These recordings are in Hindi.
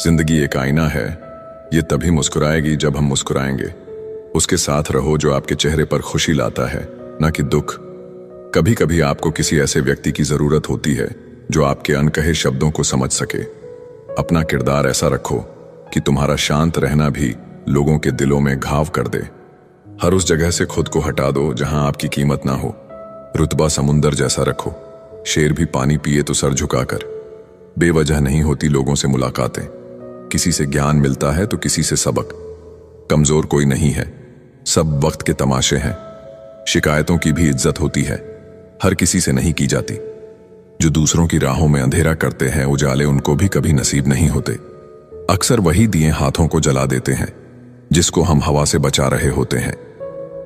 जिंदगी एक आईना है। ये तभी मुस्कुराएगी जब हम मुस्कुराएंगे। उसके साथ रहो जो आपके चेहरे पर खुशी लाता है, ना कि दुख। कभी कभी आपको किसी ऐसे व्यक्ति की जरूरत होती है जो आपके अनकहे शब्दों को समझ सके। अपना किरदार ऐसा रखो कि तुम्हारा शांत रहना भी लोगों के दिलों में घाव कर दे। हर उस जगह से खुद को हटा दो जहां आपकी कीमत ना हो। रुतबा समुंदर जैसा रखो, शेर भी पानी पिए तो सर झुकाकर। बेवजह नहीं होती लोगों से मुलाकातें, किसी से ज्ञान मिलता है तो किसी से सबक। कमजोर कोई नहीं है, सब वक्त के तमाशे हैं। शिकायतों की भी इज्जत होती है, हर किसी से नहीं की जाती। जो दूसरों की राहों में अंधेरा करते हैं, उजाले उनको भी कभी नसीब नहीं होते। अक्सर वही दिए हाथों को जला देते हैं जिसको हम हवा से बचा रहे होते हैं।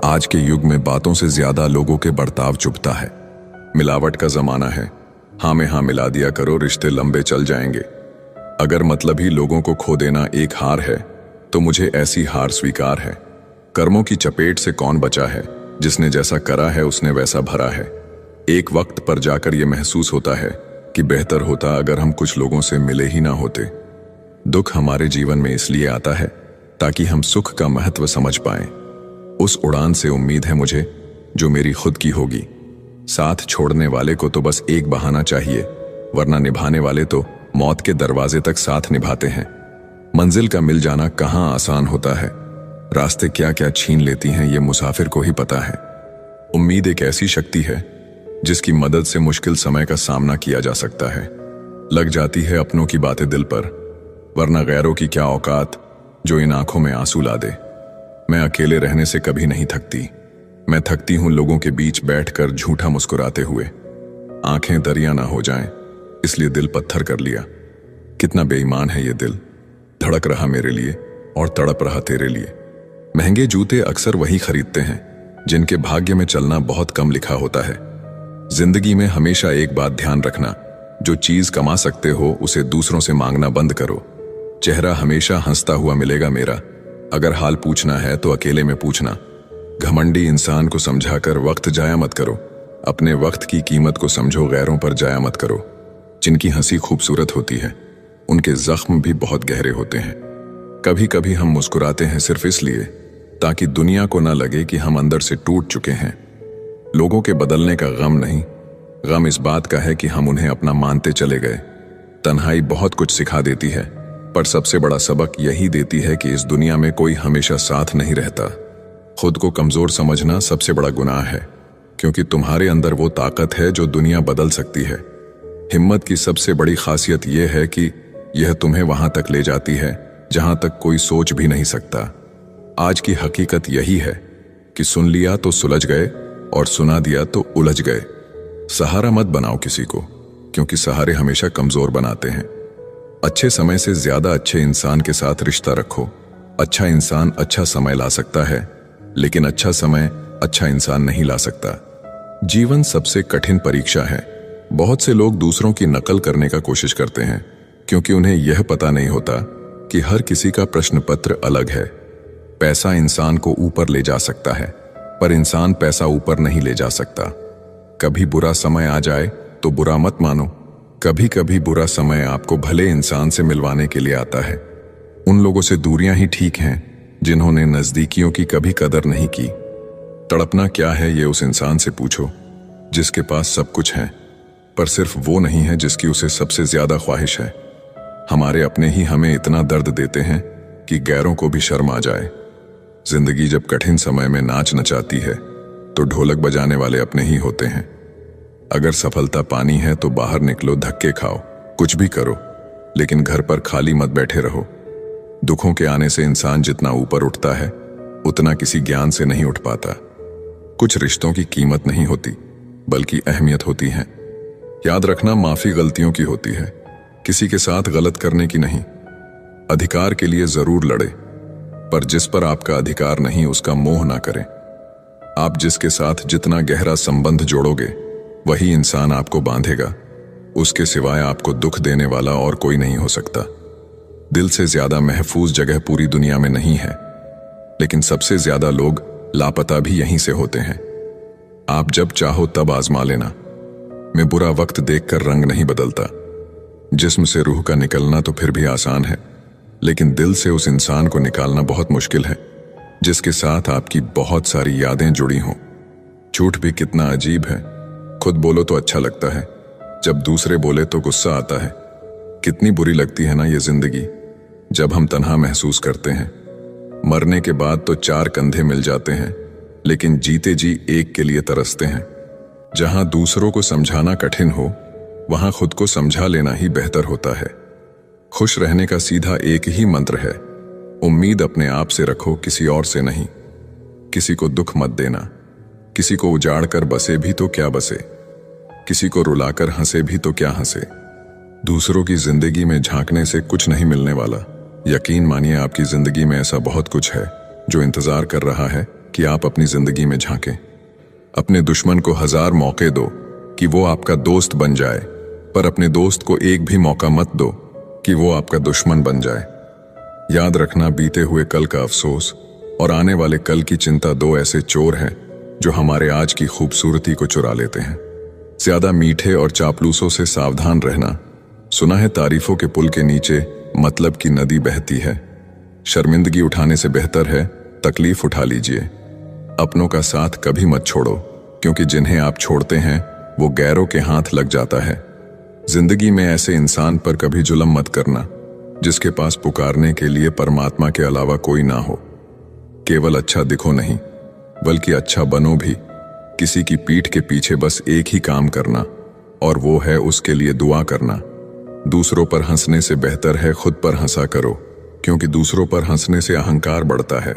आज के युग में बातों से ज्यादा लोगों के बर्ताव चुभता है। मिलावट का जमाना है, हाँ में हाँ मिला दिया करो, रिश्ते लंबे चल जाएंगे। अगर मतलब ही लोगों को खो देना एक हार है तो मुझे ऐसी हार स्वीकार है। कर्मों की चपेट से कौन बचा है, जिसने जैसा करा है उसने वैसा भरा है। एक वक्त पर जाकर यह महसूस होता है कि बेहतर होता अगर हम कुछ लोगों से मिले ही ना होते। दुख हमारे जीवन में इसलिए आता है ताकि हम सुख का महत्व समझ पाएं। उस उड़ान से उम्मीद है मुझे जो मेरी खुद की होगी। साथ छोड़ने वाले को तो बस एक बहाना चाहिए, वरना निभाने वाले तो मौत के दरवाजे तक साथ निभाते हैं। मंजिल का मिल जाना कहाँ आसान होता है, रास्ते क्या क्या छीन लेती हैं ये मुसाफिर को ही पता है। उम्मीद एक ऐसी शक्ति है जिसकी मदद से मुश्किल समय का सामना किया जा सकता है। लग जाती है अपनों की बातें दिल पर, वरना गैरों की क्या औकात जो इन आंखों में आंसू ला दे। मैं अकेले रहने से कभी नहीं थकती, मैं थकती हूं लोगों के बीच बैठकर झूठा मुस्कुराते हुए। आंखें दरिया ना हो जाएं, इसलिए दिल पत्थर कर लिया। कितना बेईमान है ये दिल, धड़क रहा मेरे लिए और तड़प रहा तेरे लिए। महंगे जूते अक्सर वही खरीदते हैं जिनके भाग्य में चलना बहुत कम लिखा होता है। जिंदगी में हमेशा एक बात ध्यान रखना, जो चीज कमा सकते हो उसे दूसरों से मांगना बंद करो। चेहरा हमेशा हंसता हुआ मिलेगा मेरा, अगर हाल पूछना है तो अकेले में पूछना। घमंडी इंसान को समझाकर वक्त जाया मत करो, अपने वक्त की कीमत को समझो, गैरों पर जाया मत करो। जिनकी हंसी खूबसूरत होती है उनके जख्म भी बहुत गहरे होते हैं। कभी कभी हम मुस्कुराते हैं सिर्फ इसलिए ताकि दुनिया को ना लगे कि हम अंदर से टूट चुके हैं। लोगों के बदलने का गम नहीं, गम इस बात का है कि हम उन्हें अपना मानते चले गए। तन्हाई बहुत कुछ सिखा देती है, पर सबसे बड़ा सबक यही देती है कि इस दुनिया में कोई हमेशा साथ नहीं रहता। खुद को कमजोर समझना सबसे बड़ा गुनाह है, क्योंकि तुम्हारे अंदर वो ताकत है जो दुनिया बदल सकती है। हिम्मत की सबसे बड़ी खासियत यह है कि यह तुम्हें वहां तक ले जाती है जहां तक कोई सोच भी नहीं सकता। आज की हकीकत यही है कि सुन लिया तो सुलझ गए और सुना दिया तो उलझ गए। सहारा मत बनाओ किसी को, क्योंकि सहारे हमेशा कमजोर बनाते हैं। अच्छे समय से ज्यादा अच्छे इंसान के साथ रिश्ता रखो। अच्छा इंसान अच्छा समय ला सकता है, लेकिन अच्छा समय अच्छा इंसान नहीं ला सकता। जीवन सबसे कठिन परीक्षा है। बहुत से लोग दूसरों की नकल करने का कोशिश करते हैं, क्योंकि उन्हें यह पता नहीं होता कि हर किसी का प्रश्न पत्र अलग है। पैसा इंसान को ऊपर ले जा सकता है, पर इंसान पैसा ऊपर नहीं ले जा सकता। कभी बुरा समय आ जाए तो बुरा मत मानो, कभी कभी बुरा समय आपको भले इंसान से मिलवाने के लिए आता है। उन लोगों से दूरियां ही ठीक हैं जिन्होंने नजदीकियों की कभी कदर नहीं की। तड़पना क्या है ये उस इंसान से पूछो जिसके पास सब कुछ है, पर सिर्फ वो नहीं है जिसकी उसे सबसे ज्यादा ख्वाहिश है। हमारे अपने ही हमें इतना दर्द देते हैं कि गैरों को भी शर्म आ जाए। जिंदगी जब कठिन समय में नाच नचाती है तो ढोलक बजाने वाले अपने ही होते हैं। अगर सफलता पानी है तो बाहर निकलो, धक्के खाओ, कुछ भी करो, लेकिन घर पर खाली मत बैठे रहो। दुखों के आने से इंसान जितना ऊपर उठता है उतना किसी ज्ञान से नहीं उठ पाता। कुछ रिश्तों की कीमत नहीं होती, बल्कि अहमियत होती है। याद रखना, माफी गलतियों की होती है, किसी के साथ गलत करने की नहीं। अधिकार के लिए जरूर लड़े, पर जिस पर आपका अधिकार नहीं उसका मोह ना करें। आप जिसके साथ जितना गहरा संबंध जोड़ोगे वही इंसान आपको बांधेगा। उसके सिवाय आपको दुख देने वाला और कोई नहीं हो सकता। दिल से ज्यादा महफूज जगह पूरी दुनिया में नहीं है, लेकिन सबसे ज्यादा लोग लापता भी यहीं से होते हैं। आप जब चाहो तब आजमा लेना। मैं बुरा वक्त देखकर रंग नहीं बदलता। जिस्म से रूह का निकलना तो फिर भी आसान है, लेकिन दिल से उस इंसान को निकालना बहुत मुश्किल है जिसके साथ आपकी बहुत सारी यादें जुड़ी हों। झूठ भी कितना अजीब है, खुद बोलो तो अच्छा लगता है, जब दूसरे बोले तो गुस्सा आता है। कितनी बुरी लगती है ना ये जिंदगी जब हम तन्हा महसूस करते हैं। मरने के बाद तो चार कंधे मिल जाते हैं, लेकिन जीते जी एक के लिए तरसते हैं। जहां दूसरों को समझाना कठिन हो, वहां खुद को समझा लेना ही बेहतर होता है। खुश रहने का सीधा एक ही मंत्र है, उम्मीद अपने आप से रखो, किसी और से नहीं। किसी को दुख मत देना, किसी को उजाड़ कर बसे भी तो क्या बसे, किसी को रुलाकर हंसे भी तो क्या हंसे। दूसरों की जिंदगी में झांकने से कुछ नहीं मिलने वाला। यकीन मानिए आपकी जिंदगी में ऐसा बहुत कुछ है जो इंतजार कर रहा है कि आप अपनी जिंदगी में झांकें। अपने दुश्मन को 1000 मौके दो कि वो आपका दोस्त बन जाए, पर अपने दोस्त को एक भी मौका मत दो कि वो आपका दुश्मन बन जाए। याद रखना, बीते हुए कल का अफसोस और आने वाले कल की चिंता दो ऐसे चोर हैं जो हमारे आज की खूबसूरती को चुरा लेते हैं। ज्यादा मीठे और चापलूसों से सावधान रहना। सुना है तारीफों के पुल के नीचे मतलब की नदी बहती है। शर्मिंदगी उठाने से बेहतर है तकलीफ उठा लीजिए। अपनों का साथ कभी मत छोड़ो, क्योंकि जिन्हें आप छोड़ते हैं वो गैरों के हाथ लग जाता है। जिंदगी में ऐसे इंसान पर कभी जुल्म मत करना जिसके पास पुकारने के लिए परमात्मा के अलावा कोई ना हो। केवल अच्छा दिखो नहीं, बल्कि अच्छा बनो भी। किसी की पीठ के पीछे बस एक ही काम करना, और वो है उसके लिए दुआ करना। दूसरों पर हंसने से बेहतर है खुद पर हंसा करो, क्योंकि दूसरों पर हंसने से अहंकार बढ़ता है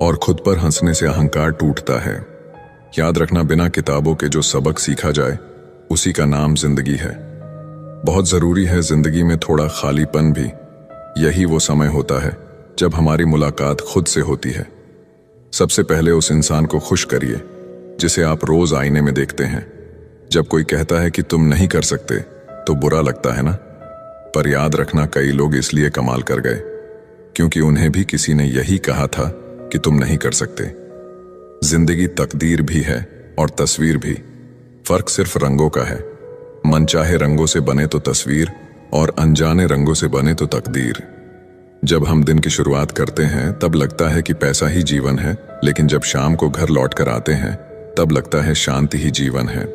और खुद पर हंसने से अहंकार टूटता है। याद रखना, बिना किताबों के जो सबक सीखा जाए उसी का नाम जिंदगी है। बहुत जरूरी है जिंदगी में थोड़ा खालीपन भी। यही वो समय होता है जब हमारी मुलाकात खुद से होती है। सबसे पहले उस इंसान को खुश करिए जिसे आप रोज आईने में देखते हैं। जब कोई कहता है कि तुम नहीं कर सकते तो बुरा लगता है ना, पर याद रखना, कई लोग इसलिए कमाल कर गए क्योंकि उन्हें भी किसी ने यही कहा था कि तुम नहीं कर सकते। जिंदगी तकदीर भी है और तस्वीर भी, फर्क सिर्फ रंगों का है। मनचाहे रंगों से बने तो तस्वीर, और अनजाने रंगों से बने तो तकदीर। जब हम दिन की शुरुआत करते हैं तब लगता है कि पैसा ही जीवन है, लेकिन जब शाम को घर लौट कर आते हैं तब लगता है शांति ही जीवन है।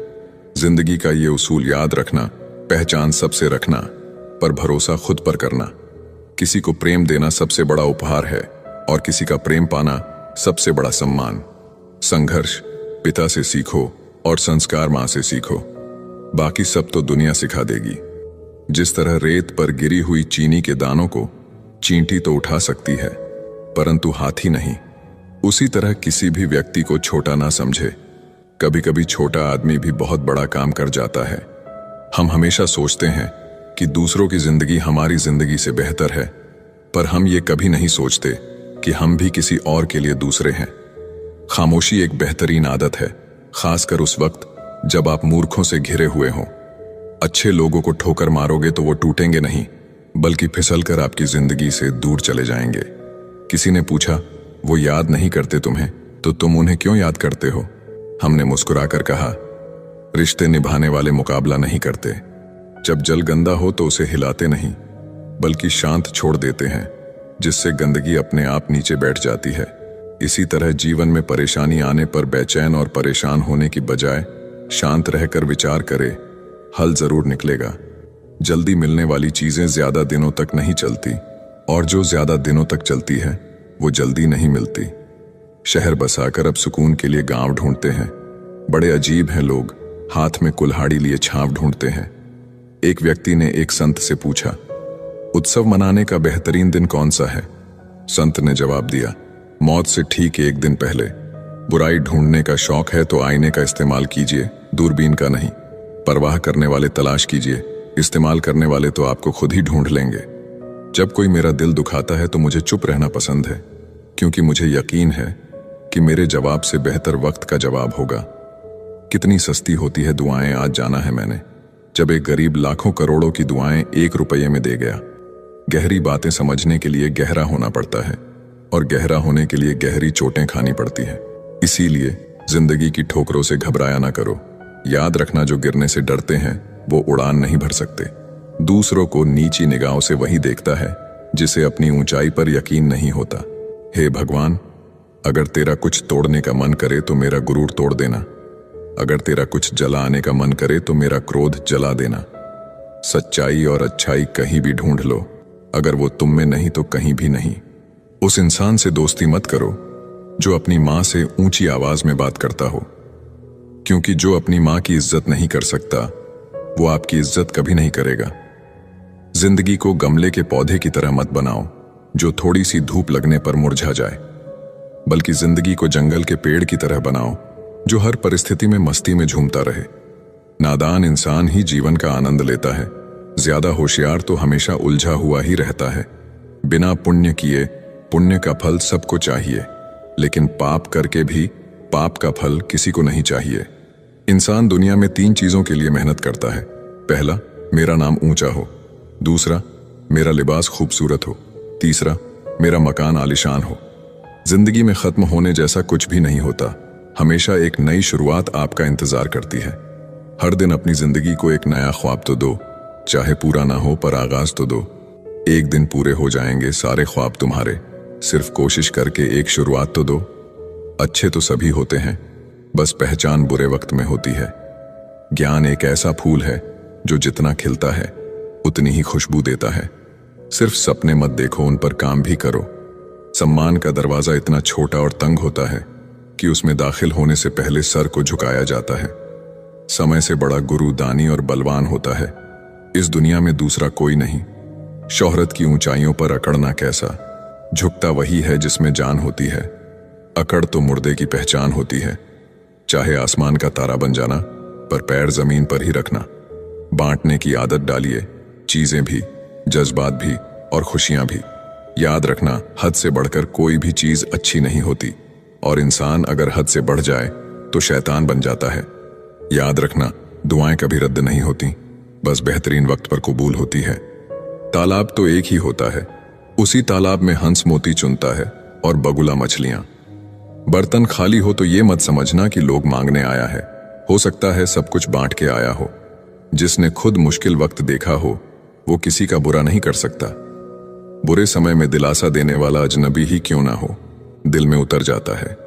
जिंदगी का ये उसूल याद रखना, पहचान सबसे रखना, पर भरोसा खुद पर करना। किसी को प्रेम देना सबसे बड़ा उपहार है और किसी का प्रेम पाना सबसे बड़ा सम्मान। संघर्ष पिता से सीखो और संस्कार मां से सीखो, बाकी सब तो दुनिया सिखा देगी। जिस तरह रेत पर गिरी हुई चीनी के दानों को चींटी तो उठा सकती है, परंतु हाथी नहीं। उसी तरह किसी भी व्यक्ति को छोटा ना समझे। कभी कभी छोटा आदमी भी बहुत बड़ा काम कर जाता है। हम हमेशा सोचते हैं कि दूसरों की जिंदगी हमारी जिंदगी से बेहतर है, पर हम ये कभी नहीं सोचते कि हम भी किसी और के लिए दूसरे हैं। खामोशी एक बेहतरीन आदत है, खासकर उस वक्त जब आप मूर्खों से घिरे हुए हों। अच्छे लोगों को ठोकर मारोगे तो वो टूटेंगे नहीं, बल्कि फिसलकर आपकी जिंदगी से दूर चले जाएंगे। किसी ने पूछा, वो याद नहीं करते तुम्हें, तो तुम उन्हें क्यों याद करते हो? हमने मुस्कुराकर कहा, रिश्ते निभाने वाले मुकाबला नहीं करते। जब जल गंदा हो तो उसे हिलाते नहीं, बल्कि शांत छोड़ देते हैं, जिससे गंदगी अपने आप नीचे बैठ जाती है। इसी तरह जीवन में परेशानी आने पर बेचैन और परेशान होने की बजाय शांत रहकर विचार करे, हल जरूर निकलेगा। जल्दी मिलने वाली चीजें ज्यादा दिनों तक नहीं चलती, और जो ज्यादा दिनों तक चलती है वो जल्दी नहीं मिलती। शहर बसाकर अब सुकून के लिए गांव ढूंढते हैं। बड़े अजीब हैं लोग, हाथ में कुल्हाड़ी लिए छांव ढूंढते हैं। एक व्यक्ति ने एक संत से पूछा, उत्सव मनाने का बेहतरीन दिन कौन सा है? संत ने जवाब दिया, मौत से ठीक 1 दिन पहले। बुराई ढूंढने का शौक है तो आईने का इस्तेमाल कीजिए, दूरबीन का नहीं। परवाह करने वाले तलाश कीजिए, इस्तेमाल करने वाले तो आपको खुद ही ढूंढ लेंगे। जब कोई मेरा दिल दुखाता है तो मुझे चुप रहना पसंद है, क्योंकि मुझे यकीन है कि मेरे जवाब से बेहतर वक्त का जवाब होगा। कितनी सस्ती होती है दुआएं, आज जाना है मैंने, जब एक गरीब लाखों करोड़ों की दुआएं 1 रुपये में दे गया। गहरी बातें समझने के लिए गहरा होना पड़ता है, और गहरा होने के लिए गहरी चोटें खानी पड़ती हैं। इसीलिए जिंदगी की ठोकरों से घबराया ना करो। याद रखना, जो गिरने से डरते हैं वो उड़ान नहीं भर सकते। दूसरों को नीची निगाहों से वही देखता है जिसे अपनी ऊंचाई पर यकीन नहीं होता। हे भगवान, अगर तेरा कुछ तोड़ने का मन करे तो मेरा गुरूर तोड़ देना। अगर तेरा कुछ जलाने का मन करे तो मेरा क्रोध जला देना। सच्चाई और अच्छाई कहीं भी ढूंढ लो, अगर वो तुम में नहीं तो कहीं भी नहीं। उस इंसान से दोस्ती मत करो जो अपनी मां से ऊंची आवाज में बात करता हो, क्योंकि जो अपनी मां की इज्जत नहीं कर सकता वो आपकी इज्जत कभी नहीं करेगा। जिंदगी को गमले के पौधे की तरह मत बनाओ जो थोड़ी सी धूप लगने पर मुरझा जाए, बल्कि जिंदगी को जंगल के पेड़ की तरह बनाओ जो हर परिस्थिति में मस्ती में झूमता रहे। नादान इंसान ही जीवन का आनंद लेता है, ज्यादा होशियार तो हमेशा उलझा हुआ ही रहता है। बिना पुण्य किए पुण्य का फल सबको चाहिए, लेकिन पाप करके भी पाप का फल किसी को नहीं चाहिए। इंसान दुनिया में 3 चीजों के लिए मेहनत करता है। पहला, मेरा नाम ऊंचा हो। दूसरा, मेरा लिबास खूबसूरत हो। तीसरा, मेरा मकान आलीशान हो। जिंदगी में खत्म होने जैसा कुछ भी नहीं होता, हमेशा एक नई शुरुआत आपका इंतजार करती है। हर दिन अपनी जिंदगी को एक नया ख्वाब तो दो, चाहे पूरा ना हो पर आगाज तो दो। एक दिन पूरे हो जाएंगे सारे ख्वाब तुम्हारे, सिर्फ कोशिश करके एक शुरुआत तो दो। अच्छे तो सभी होते हैं, बस पहचान बुरे वक्त में होती है। ज्ञान एक ऐसा फूल है जो जितना खिलता है उतनी ही खुशबू देता है। सिर्फ सपने मत देखो, उन पर काम भी करो। सम्मान का दरवाजा इतना छोटा और तंग होता है कि उसमें दाखिल होने से पहले सर को झुकाया जाता है। समय से बड़ा गुरु दानी और बलवान होता है, इस दुनिया में दूसरा कोई नहीं। शोहरत की ऊंचाइयों पर अकड़ना कैसा, झुकता वही है जिसमें जान होती है। अकड़ तो मुर्दे की पहचान होती है। चाहे आसमान का तारा बन जाना, पर पैर जमीन पर ही रखना। बांटने की आदत डालिए, चीजें भी, जज्बात भी और खुशियां भी। याद रखना, हद से बढ़कर कोई भी चीज अच्छी नहीं होती, और इंसान अगर हद से बढ़ जाए तो शैतान बन जाता है। याद रखना, दुआएं कभी रद्द नहीं होती, बस बेहतरीन वक्त पर कबूल होती है। तालाब तो एक ही होता है, उसी तालाब में हंस मोती चुनता है और बगुला मछलियां। बर्तन खाली हो तो ये मत समझना कि लोग मांगने आया है, हो सकता है सब कुछ बांट के आया हो। जिसने खुद मुश्किल वक्त देखा हो वो किसी का बुरा नहीं कर सकता। बुरे समय में दिलासा देने वाला अजनबी ही क्यों ना हो, दिल में उतर जाता है,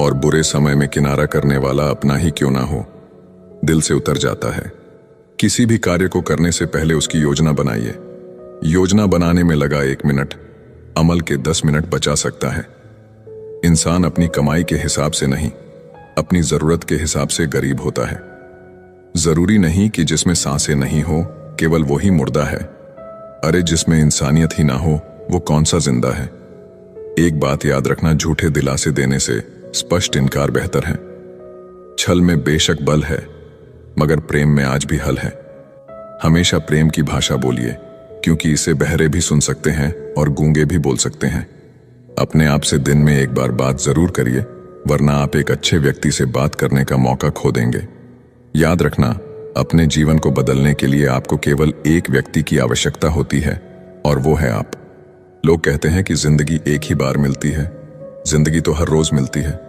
और बुरे समय में किनारा करने वाला अपना ही क्यों ना हो, दिल से उतर जाता है। किसी भी कार्य को करने से पहले उसकी योजना बनाइए। योजना बनाने में लगा 1 मिनट अमल के 10 मिनट बचा सकता है। इंसान अपनी कमाई के हिसाब से नहीं, अपनी जरूरत के हिसाब से गरीब होता है। जरूरी नहीं कि जिसमें सांसें नहीं हो केवल वो ही मुर्दा है। अरे जिसमें इंसानियत ही ना हो वो कौन सा जिंदा है। एक बात याद रखना, झूठे दिलासे देने से स्पष्ट इनकार बेहतर है। छल में बेशक बल है, मगर प्रेम में आज भी हल है। हमेशा प्रेम की भाषा बोलिए, क्योंकि इसे बहरे भी सुन सकते हैं और गूंगे भी बोल सकते हैं। अपने आप से दिन में एक बार बात जरूर करिए, वरना आप एक अच्छे व्यक्ति से बात करने का मौका खो देंगे। याद रखना, अपने जीवन को बदलने के लिए आपको केवल एक व्यक्ति की आवश्यकता होती है, और वो है आप। लोग कहते हैं कि जिंदगी एक ही बार मिलती है। जिंदगी तो हर रोज मिलती है,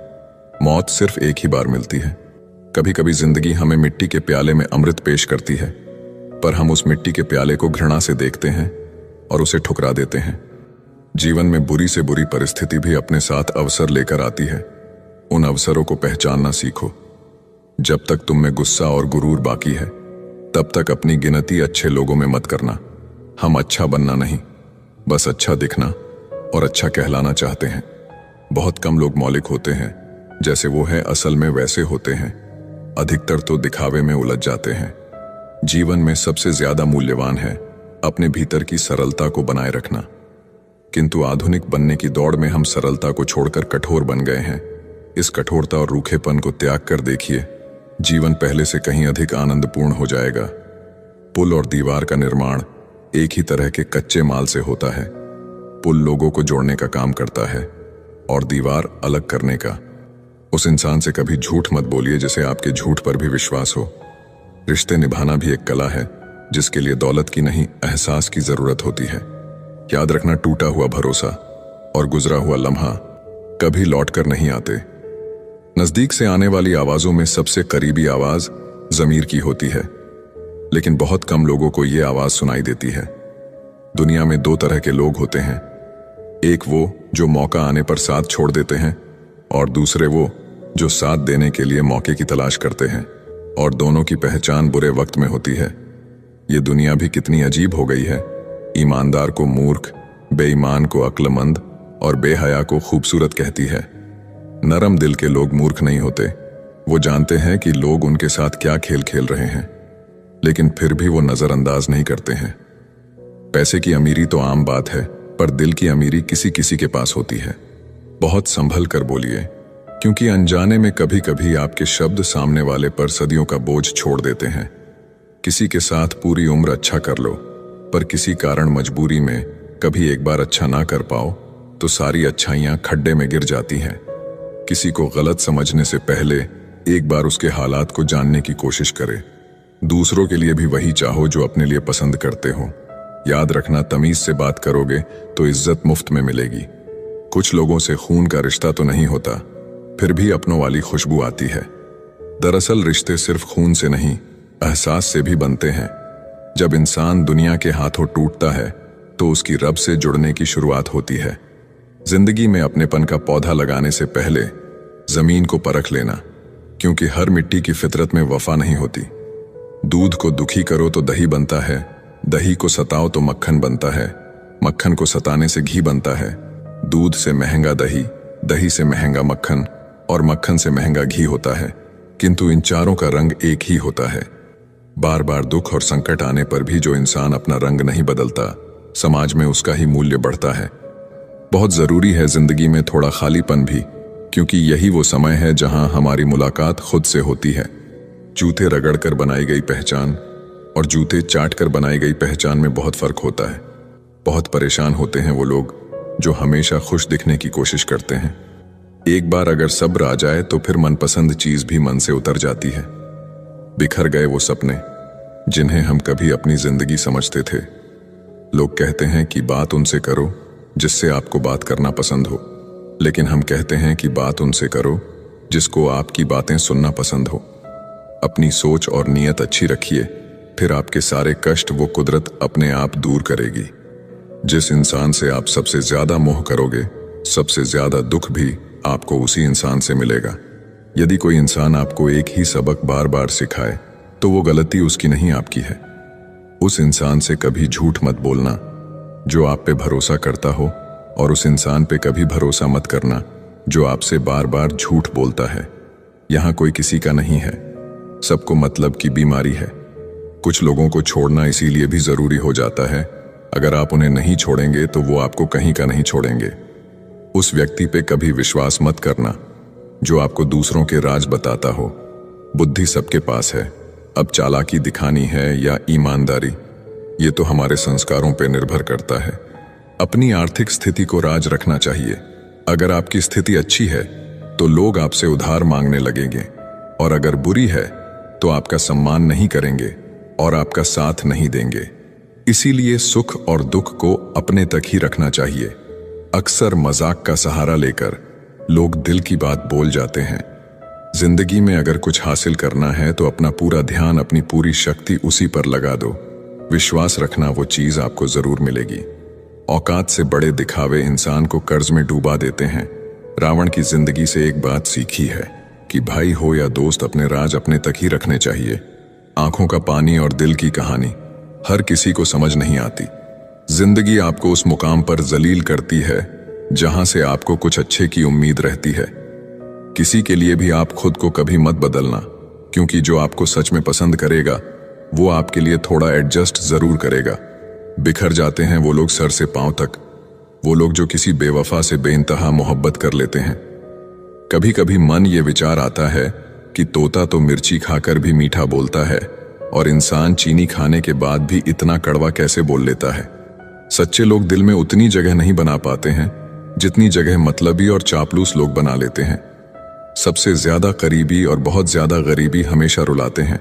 मौत सिर्फ एक ही बार मिलती है। कभी कभी जिंदगी हमें मिट्टी के प्याले में अमृत पेश करती है, पर हम उस मिट्टी के प्याले को घृणा से देखते हैं और उसे ठुकरा देते हैं। जीवन में बुरी से बुरी परिस्थिति भी अपने साथ अवसर लेकर आती है। उन अवसरों को पहचानना सीखो। जब तक तुम में गुस्सा और गुरूर बाकी है, तब तक अपनी गिनती अच्छे लोगों में मत करना। हम अच्छा बनना नहीं, बस अच्छा दिखना और अच्छा कहलाना चाहते हैं। बहुत कम लोग मौलिक होते हैं, जैसे वो है असल में वैसे होते हैं। अधिकतर तो दिखावे में उलझ जाते हैं। जीवन में सबसे ज्यादा मूल्यवान है अपने भीतर की सरलता को बनाए रखना। किंतु आधुनिक बनने की दौड़ में हम सरलता को छोड़कर कठोर बन गए हैं। इस कठोरता और रूखेपन को त्याग कर देखिए, जीवन पहले से कहीं अधिक आनंदपूर्ण हो जाएगा। पुल और दीवार का निर्माण एक ही तरह के कच्चे माल से होता है। पुल लोगों को जोड़ने का काम करता है और दीवार अलग करने का। उस इंसान से कभी झूठ मत बोलिए जिसे आपके झूठ पर भी विश्वास हो। रिश्ते निभाना भी एक कला है, जिसके लिए दौलत की नहीं एहसास की जरूरत होती है। याद रखना, टूटा हुआ भरोसा और गुजरा हुआ लम्हा कभी लौटकर नहीं आते। नजदीक से आने वाली आवाजों में सबसे करीबी आवाज जमीर की होती है, लेकिन बहुत कम लोगों को यह आवाज सुनाई देती है। दुनिया में दो तरह के लोग होते हैं, एक वो जो मौका आने पर साथ छोड़ देते हैं और दूसरे वो जो साथ देने के लिए मौके की तलाश करते हैं, और दोनों की पहचान बुरे वक्त में होती है। ये दुनिया भी कितनी अजीब हो गई है। ईमानदार को मूर्ख, बेईमान को अक्लमंद और बेहया को खूबसूरत कहती है। नरम दिल के लोग मूर्ख नहीं होते, वो जानते हैं कि लोग उनके साथ क्या खेल खेल रहे हैं, लेकिन फिर भी वो नजरअंदाज नहीं करते हैं। पैसे की अमीरी तो आम बात है, पर दिल की अमीरी किसी किसी के पास होती है। बहुत संभल कर बोलिए, क्योंकि अनजाने में कभी कभी आपके शब्द सामने वाले पर सदियों का बोझ छोड़ देते हैं। किसी के साथ पूरी उम्र अच्छा कर लो, पर किसी कारण मजबूरी में कभी एक बार अच्छा ना कर पाओ तो सारी अच्छाइयां खड्डे में गिर जाती हैं। किसी को गलत समझने से पहले एक बार उसके हालात को जानने की कोशिश करें। दूसरों के लिए भी वही चाहो जो अपने लिए पसंद करते हो। याद रखना, तमीज से बात करोगे तो इज्जत मुफ्त में मिलेगी। कुछ लोगों से खून का रिश्ता तो नहीं होता, फिर भी अपनों वाली खुशबू आती है। दरअसल रिश्ते सिर्फ खून से नहीं, एहसास से भी बनते हैं। जब इंसान दुनिया के हाथों टूटता है तो उसकी रब से जुड़ने की शुरुआत होती है। जिंदगी में अपनेपन का पौधा लगाने से पहले जमीन को परख लेना, क्योंकि हर मिट्टी की फितरत में वफा नहीं होती। दूध को दुखी करो तो दही बनता है, दही को सताओ तो मक्खन बनता है, मक्खन को सताने से घी बनता है। दूध से महंगा दही, दही से महंगा मक्खन और मक्खन से महंगा घी होता है, किंतु इन चारों का रंग एक ही होता है। बार बार दुख और संकट आने पर भी जो इंसान अपना रंग नहीं बदलता, समाज में उसका ही मूल्य बढ़ता है। बहुत जरूरी है जिंदगी में थोड़ा खालीपन भी, क्योंकि यही वो समय है जहां हमारी मुलाकात खुद से होती है। जूते रगड़कर बनाई गई पहचान और जूते चाट कर बनाई गई पहचान में बहुत फर्क होता है। बहुत परेशान होते हैं वो लोग जो हमेशा खुश दिखने की कोशिश करते हैं। एक बार अगर सब्र आ जाए तो फिर मनपसंद चीज भी मन से उतर जाती है। बिखर गए वो सपने जिन्हें हम कभी अपनी जिंदगी समझते थे। लोग कहते हैं कि बात उनसे करो जिससे आपको बात करना पसंद हो, लेकिन हम कहते हैं कि बात उनसे करो जिसको आपकी बातें सुनना पसंद हो। अपनी सोच और नीयत अच्छी रखिए, फिर आपके सारे कष्ट वो कुदरत अपने आप दूर करेगी। जिस इंसान से आप सबसे ज्यादा मोह करोगे, सबसे ज्यादा दुख भी आपको उसी इंसान से मिलेगा। यदि कोई इंसान आपको एक ही सबक बार बार सिखाए तो वो गलती उसकी नहीं, आपकी है। उस इंसान से कभी झूठ मत बोलना जो आप पे भरोसा करता हो, और उस इंसान पे कभी भरोसा मत करना जो आपसे बार बार झूठ बोलता है। यहां कोई किसी का नहीं है, सबको मतलब की बीमारी है। कुछ लोगों को छोड़ना इसीलिए भी जरूरी हो जाता है, अगर आप उन्हें नहीं छोड़ेंगे तो वो आपको कहीं का नहीं छोड़ेंगे। उस व्यक्ति पे कभी विश्वास मत करना जो आपको दूसरों के राज बताता हो। बुद्धि सबके पास है, अब चालाकी दिखानी है या ईमानदारी, ये तो हमारे संस्कारों पे निर्भर करता है। अपनी आर्थिक स्थिति को राज रखना चाहिए। अगर आपकी स्थिति अच्छी है तो लोग आपसे उधार मांगने लगेंगे, और अगर बुरी है तो आपका सम्मान नहीं करेंगे और आपका साथ नहीं देंगे। इसीलिए सुख और दुख को अपने तक ही रखना चाहिए। अक्सर मजाक का सहारा लेकर लोग दिल की बात बोल जाते हैं। जिंदगी में अगर कुछ हासिल करना है तो अपना पूरा ध्यान, अपनी पूरी शक्ति उसी पर लगा दो। विश्वास रखना, वो चीज आपको जरूर मिलेगी। औकात से बड़े दिखावे इंसान को कर्ज में डूबा देते हैं। रावण की जिंदगी से एक बात सीखी है कि भाई हो या दोस्त, अपने राज अपने तक ही रखने चाहिए। आंखों का पानी और दिल की कहानी हर किसी को समझ नहीं आती। जिंदगी आपको उस मुकाम पर जलील करती है जहां से आपको कुछ अच्छे की उम्मीद रहती है। किसी के लिए भी आप खुद को कभी मत बदलना, क्योंकि जो आपको सच में पसंद करेगा वो आपके लिए थोड़ा एडजस्ट जरूर करेगा। बिखर जाते हैं वो लोग सर से पांव तक, वो लोग जो किसी बेवफा से बेइंतहा मोहब्बत कर लेते हैं। कभी कभी मन ये विचार आता है कि तोता तो मिर्ची खाकर भी मीठा बोलता है, और इंसान चीनी खाने के बाद भी इतना कड़वा कैसे बोल लेता है। सच्चे लोग दिल में उतनी जगह नहीं बना पाते हैं जितनी जगह मतलबी और चापलूस लोग बना लेते हैं। सबसे ज्यादा करीबी और बहुत ज्यादा गरीबी हमेशा रुलाते हैं।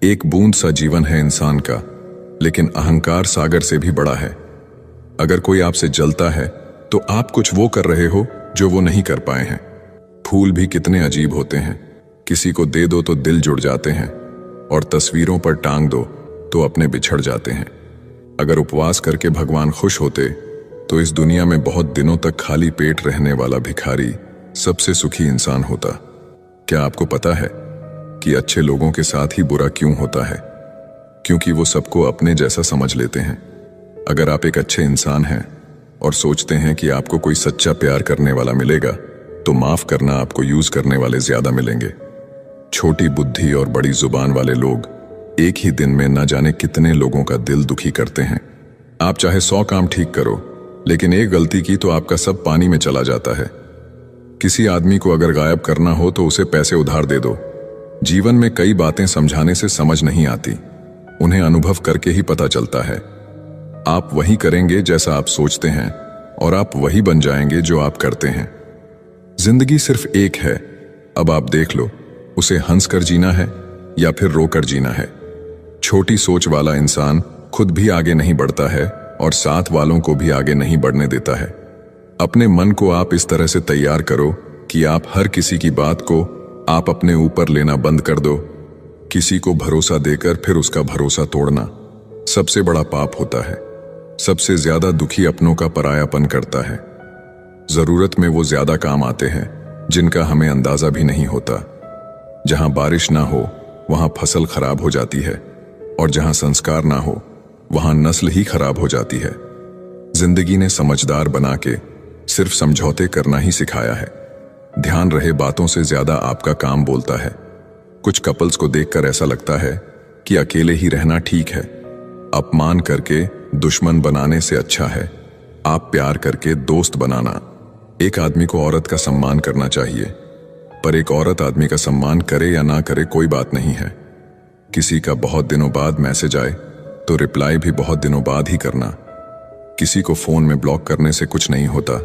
एक बूंद सा जीवन है इंसान का, लेकिन अहंकार सागर से भी बड़ा है। अगर कोई आपसे जलता है तो आप कुछ वो कर रहे हो जो वो नहीं कर पाए हैं। फूल भी कितने अजीब होते हैं, किसी को दे दो तो दिल जुड़ जाते हैं, और तस्वीरों पर टांग दो तो अपने बिछड़ जाते हैं। अगर उपवास करके भगवान खुश होते तो इस दुनिया में बहुत दिनों तक खाली पेट रहने वाला भिखारी सबसे सुखी इंसान होता। क्या आपको पता है कि अच्छे लोगों के साथ ही बुरा क्यों होता है? क्योंकि वो सबको अपने जैसा समझ लेते हैं। अगर आप एक अच्छे इंसान हैं और सोचते हैं कि आपको कोई सच्चा प्यार करने वाला मिलेगा, तो माफ करना आपको यूज करने वाले ज्यादा मिलेंगे। छोटी बुद्धि और बड़ी जुबान वाले लोग एक ही दिन में न जाने कितने लोगों का दिल दुखी करते हैं। आप चाहे 100 काम ठीक करो, लेकिन एक गलती की तो आपका सब पानी में चला जाता है। किसी आदमी को अगर गायब करना हो तो उसे पैसे उधार दे दो। जीवन में कई बातें समझाने से समझ नहीं आती, उन्हें अनुभव करके ही पता चलता है। आप वही करेंगे जैसा आप सोचते हैं और आप वही बन जाएंगे जो आप करते हैं। जिंदगी सिर्फ एक है, अब आप देख लो, उसे हंसकर जीना है या फिर रोकर जीना है। छोटी सोच वाला इंसान खुद भी आगे नहीं बढ़ता है और साथ वालों को भी आगे नहीं बढ़ने देता है। अपने मन को आप इस तरह से तैयार करो कि आप हर किसी की बात को आप अपने ऊपर लेना बंद कर दो। किसी को भरोसा देकर फिर उसका भरोसा तोड़ना सबसे बड़ा पाप होता है। सबसे ज्यादा दुखी अपनों का परायापन करता है। जरूरत में वो ज्यादा काम आते हैं जिनका हमें अंदाजा भी नहीं होता। जहां बारिश ना हो वहां फसल खराब हो जाती है, और जहां संस्कार ना हो वहां नस्ल ही खराब हो जाती है। जिंदगी ने समझदार बना के सिर्फ समझौते करना ही सिखाया है। ध्यान रहे, बातों से ज्यादा आपका काम बोलता है। कुछ कपल्स को देखकर ऐसा लगता है कि अकेले ही रहना ठीक है। अपमान करके दुश्मन बनाने से अच्छा है आप प्यार करके दोस्त बनाना। एक आदमी को औरत का सम्मान करना चाहिए, पर एक औरत आदमी का सम्मान करे या ना करे कोई बात नहीं है। किसी का बहुत दिनों बाद मैसेज आए तो रिप्लाई भी बहुत दिनों बाद ही करना। किसी को फोन में ब्लॉक करने से कुछ नहीं होता।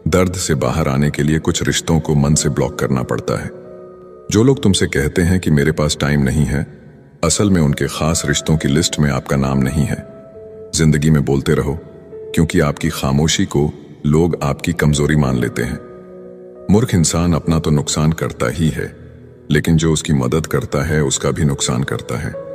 दर्द से बाहर आने के लिए कुछ रिश्तों को मन से ब्लॉक करना पड़ता है। जो लोग तुमसे कहते हैं कि मेरे पास टाइम नहीं है, असल में उनके खास रिश्तों की लिस्ट में आपका नाम नहीं है। जिंदगी में बोलते रहो, क्योंकि आपकी खामोशी को लोग आपकी कमजोरी मान लेते हैं। मूर्ख इंसान अपना तो नुकसान करता ही है, लेकिन जो उसकी मदद करता है उसका भी नुकसान करता है।